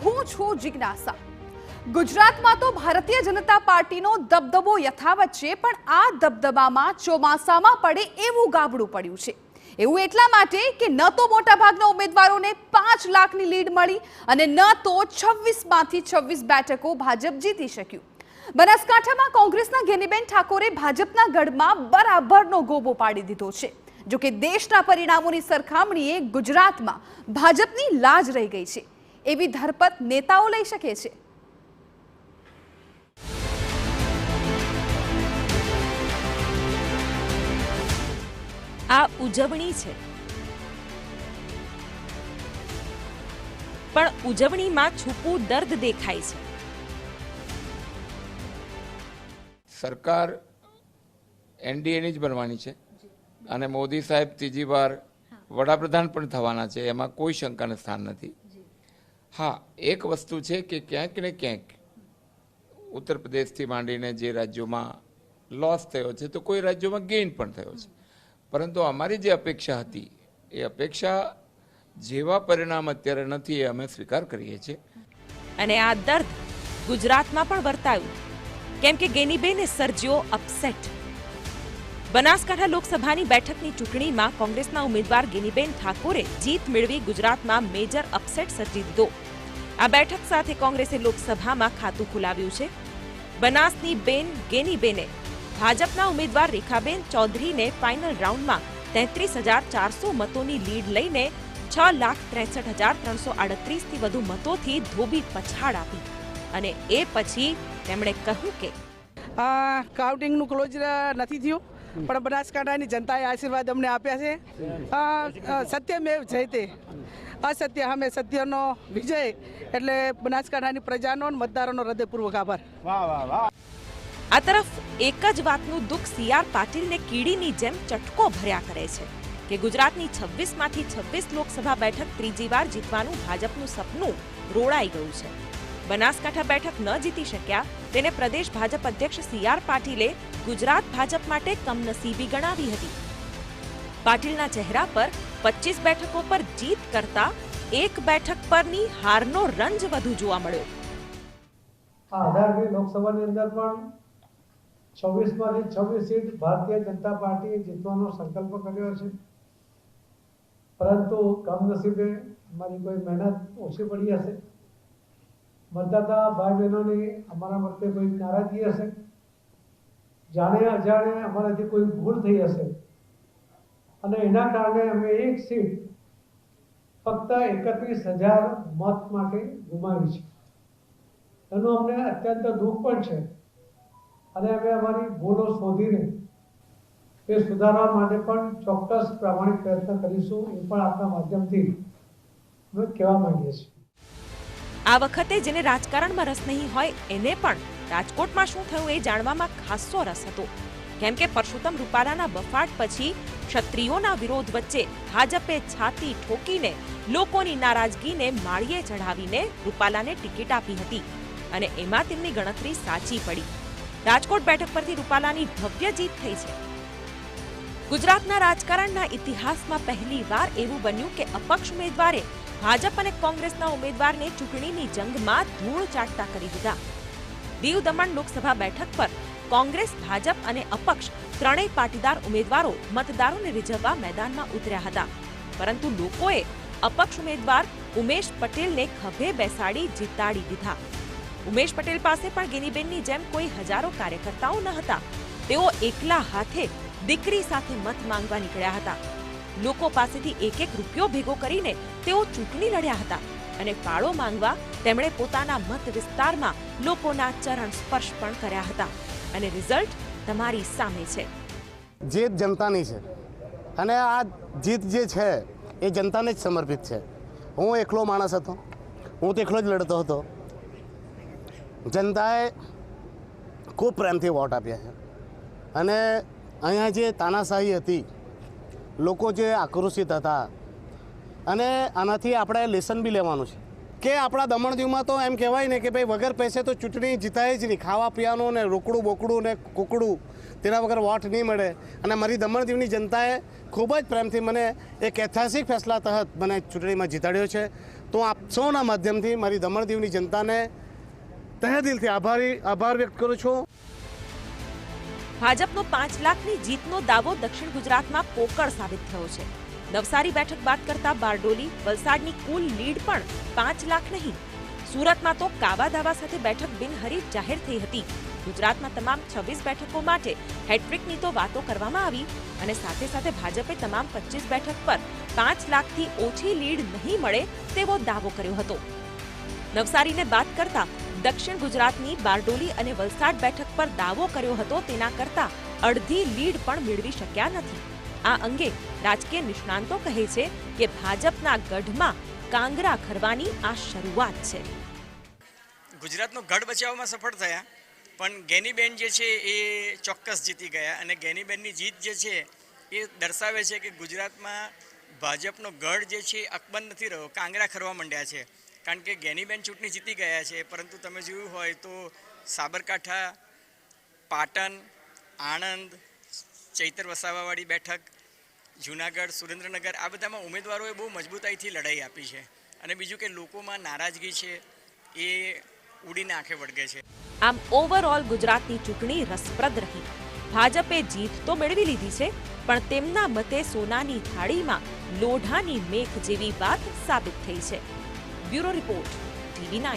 હું છું જિજ્ઞાસા। ગુજરાતમાં તો ભારતીય જનતા પાર્ટીનો દબદબો યથાવત છે, પણ આ દબદબામાં ચોમાસામાં પડે એવું ગાબડું પડ્યું છે। એવું એટલા માટે કે ન તો મોટાભાગના ઉમેદવારોને 5 લાખની લીડ મળી અને ન તો 26માંથી 26 બેઠકો ભાજપ જીતી શક્યું। બનાસકાંઠામાં કોંગ્રેસના ગેનીબેન ઠાકોરે ભાજપના ગઢમાં બરાબરનો ગોબો પાડી દીધો છે। જો કે દેશના પરિણામોની સરખામણીએ ગુજરાતમાં ભાજપની લાજ રહી ગઈ છે, એવી ધરપત નેતાઓ લઈ શકે છે। આ ઉજવણી છે, પણ ઉજવણીમાં છૂપું દર્દ દેખાય છે। સરકાર એનડીએની જ બનવાની છે અને મોદી સાહેબ ત્રીજી વાર વડાપ્રધાન પણ થવાના છે, એમાં કોઈ શંકાનું સ્થાન નથી। હા, એક વસ્તુ છે કે ક્યાંક ને ક્યાંક ઉત્તર પ્રદેશથી માંડીને જે રાજ્યોમાં લોસ થયો છે તો કોઈ રાજ્યોમાં ગેઇન પણ થયો છે, પરંતુ અમારી જે અપેક્ષા હતી એ અપેક્ષા જેવા પરિણામ અત્યારે નથી એ અમે સ્વીકાર કરીએ છીએ। અને આ દર્દ ગુજરાતમાં પણ વર્તાયું, કેમ કે ગેનીબેને સર્જ્યો અપસેટ। બનાસકાંઠા લોકસભાની બેઠકની ચૂંટણીમાં કોંગ્રેસના ઉમેદવાર ગેનીબેન ઠાકોરે જીત મેળવી ગુજરાતમાં મેજર અપસેટ સર્જી દીધો। આ બેઠક સાથે કોંગ્રેસે લોકસભામાં ખાતું ખોલાવ્યું છે। બનાસની બેન ગેનીબેને ભાજપના ઉમેદવાર રેખાબેન ચૌધરીને ફાઇનલ રાઉન્ડમાં 33,400 મતોની લીડ લઈને 6,63,338 થી વધુ મતોથી ધોબી પછાડ આપી અને એ પછી તેમણે કહ્યું કે કાઉન્ટિંગનું ક્લોઝ નથી થયું, પણ બનાસકાંઠાની જનતાએ આશીર્વાદ અમને આપ્યા છે। સત્યમેવ જયતે, અસત્ય સામે સત્યનો વિજય, એટલે બનાસકાંઠાની પ્રજાનો અને મતદારોનો હૃદયપૂર્વક આભાર। આ તરફ એક જ વાતનું દુઃખ CR પાટીલને કીડીની જેમ ચટકો ભર્યા કરે છે કે ગુજરાતની 26માંથી 26 લોકસભા બેઠક ત્રીજી વાર જીતવાનું ભાજપનું સપનું રોડાઈ ગયું છે। બનાસકાંઠા બેઠક ન જીતી શક્યા તેને પ્રદેશ ભાજપ અધ્યક્ષ CR પાટીલે ગુજરાત ભાજપ માટે કમનસીબી ગણાવી હતી। પાટીલના ચહેરા પર 25 બેઠકો પર જીત કરતા એક બેઠક પરની હારનો રંજ વધુ જોવા મળ્યો। આ 18મી લોકસભાની અંદર પણ 26માંથી 26 સીટ ભારતીય જનતા પાર્ટીએ જીતવાનો સંકલ્પ કર્યો છે, પરંતુ કમનસીબે અમારી કોઈ મહેનત ઓછી પડી હશે, મતદાતા ભાઈ બહેનોની અમારા પ્રત્યે કોઈ નારાજગી હશે, જાણે અજાણે અમારાથી કોઈ ભૂલ થઈ હશે અને એના કારણે અમે એક સીટ ફક્ત 31,000 મત માટે ગુમાવી છે। એનું અમને અત્યંત દુઃખ પણ છે અને અમે અમારી ભૂલો શોધીને એ સુધારવા માટે પણ ચોક્કસ પ્રામાણિક પ્રયત્ન કરીશું, એ પણ આપના માધ્યમથી અમે કહેવા માંગીએ છીએ। આ વખતે જેને રાજકારણમાં રસ નહીં હોય એને પણ રાજકોટમાં શું થયું એ જાણવામાં ખાસો રસ હતો, કેમ કે પરસોત્તમ રૂપાલાના બફાટ પછી ક્ષત્રિયોના વિરોધ વચ્ચે ભાજપે છાતી ઠોકીને લોકોની નારાજગીને માળીએ ચઢાવીને રૂપાલાને ટિકિટ આપી હતી અને એમાં તેમની ગણતરી સાચી પડી। રાજકોટ બેઠક પરથી રૂપાલાની ભવ્ય જીત થઈ છે। ગુજરાતના રાજકારણના ઇતિહાસમાં પહેલીવાર એવું બન્યું કે અપક્ષ ઉમેદવારે ભાજપ અને કોંગ્રેસના ઉમેદવારને ચૂંટણીની જંગમાં ધૂળ ચાટતા કરી દીધા। દીવ દમણ લોકસભા બેઠક પર કોંગ્રેસ, ભાજપ અને અપક્ષ ત્રણેય પાટીદાર ઉમેદવારો મતદારોને રીઝવવા મેદાનમાં ઉતર્યા હતા, પરંતુ લોકોએ અપક્ષ ઉમેદવાર ઉમેશ પટેલને ખભે બેસાડી જીતાડી દીધા। ઉમેશ પટેલ પાસે પણ ગેનીબેનની જેમ કોઈ હજારો કાર્યકર્તાઓ ન હતા, તેઓ એકલા હાથે દીકરી સાથે મત માંગવા નીકળ્યા હતા। લોકો પાસેથી એક રૂપિયો ભેગો કરીને તેઓ ચૂંટણી લડ્યા હતા અને ફાળો માંગવા તેમણે પોતાના મત વિસ્તારમાં લોકોના ચરણ સ્પર્શ પણ કર્યા હતા અને રિઝલ્ટ તમારી સામે છે। જીત જનતાની છે અને આ જીત જે છે એ જનતાને જ સમર્પિત છે। હું એકલો માણસ હતો, હું તો એકલો જ લડતો હતો, જનતાએ ખૂબ પ્રેમથી વોટ આપ્યા છે અને અહીંયા જે તાનાશાહી હતી, લોકો જે આક્રોશિત હતા, અને આનાથી આપણે લેસન બી લેવાનું છે કે આપણા દમણ દીવમાં તો એમ કહેવાય ને કે ભાઈ વગર પૈસે તો ચૂંટણી જીતાય જ નહીં, ખાવા પીવાનું ને રોકડું બોકડું ને કુકડું તેના વગર વોટ નહીં મળે। અને મારી દમણ દીવની જનતાએ ખૂબ જ પ્રેમથી મને એક ઐતિહાસિક ફેસલા તહત મને ચૂંટણીમાં જીતાડ્યો છે। તો આપ સૌના માધ્યમથી મારી દમણ-દીવની જનતાને તહે દિલથી આભાર વ્યક્ત કરું છું. ભાજપનો 5 લાખની જીતનો દાવો દક્ષિણ ગુજરાતમાં પોકળ સાબિત થયો છે. નવસારી બેઠક બાદ કરતા બારડોલી, વલસાડની કુલ લીડ પણ 5 લાખ નહીં. સુરતમાં તો કાવા દાવા સાથે બેઠક બિનહરીફ જાહેર થઈ હતી. ગુજરાતમાં તમામ 26 બેઠકો માટે હેટ્રિકની તો વાતો કરવામાં આવી અને સાથે સાથે ભાજપે તમામ 25 બેઠક પર 5 લાખથી ઓછી લીડ નહીં મળે તેવો દાવો કર્યો હતો. નવસારીને બાદ કરતા દક્ષિણ ગુજરાતની બારડોલી અને વલસાડ બેઠક પર દાવો કર્યો હતો તેના કરતા અડધી લીડ પણ મેળવી શક્યા નથી. આ અંગે રાજકીય નિષ્ણાંતો કહે છે કે ભાજપના ગઢમાં કાંગરા ખરવાની આ શરૂઆત છે. ગુજરાતનો ગઢ બચાવવામાં સફળ થયા, પણ ગેનીબેન જે છે એ ચોક્કસ જીતી ગયા અને ગેનીબેનની જીત જે છે એ દર્શાવે છે કે ગુજરાતમાં ભાજપનો ગઢ જે છે અકબંધ નથી રહ્યો, કાંગરા ખરવા માંડ્યા છે. કારણ કે ગેનીબેન ચૂંટણી જીતી ગયા છે, પરંતુ તમે જોયું હોય તો સાબરકાંઠા, પાટણ, આણંદ, ચૈતર વસાવાવાળી બેઠક, જૂનાગઢ, સુરેન્દ્રનગર આ બધામાં ઉમેદવારોએ બહુ મજબૂતાઈથી લડાઈ આપી છે અને બીજું કે લોકોમાં નારાજગી છે એ ઉડીને આંખે વળગે છે. આમ ઓવરઓલ ગુજરાતની ચૂંટણી રસપ્રદ રહી. ભાજપે જીત તો મેળવી લીધી છે, પણ તેમના મતે સોનાની થાળીમાં લોઢાની મેખ જેવી વાત સાબિત થઈ છે. Bureau report, TV9.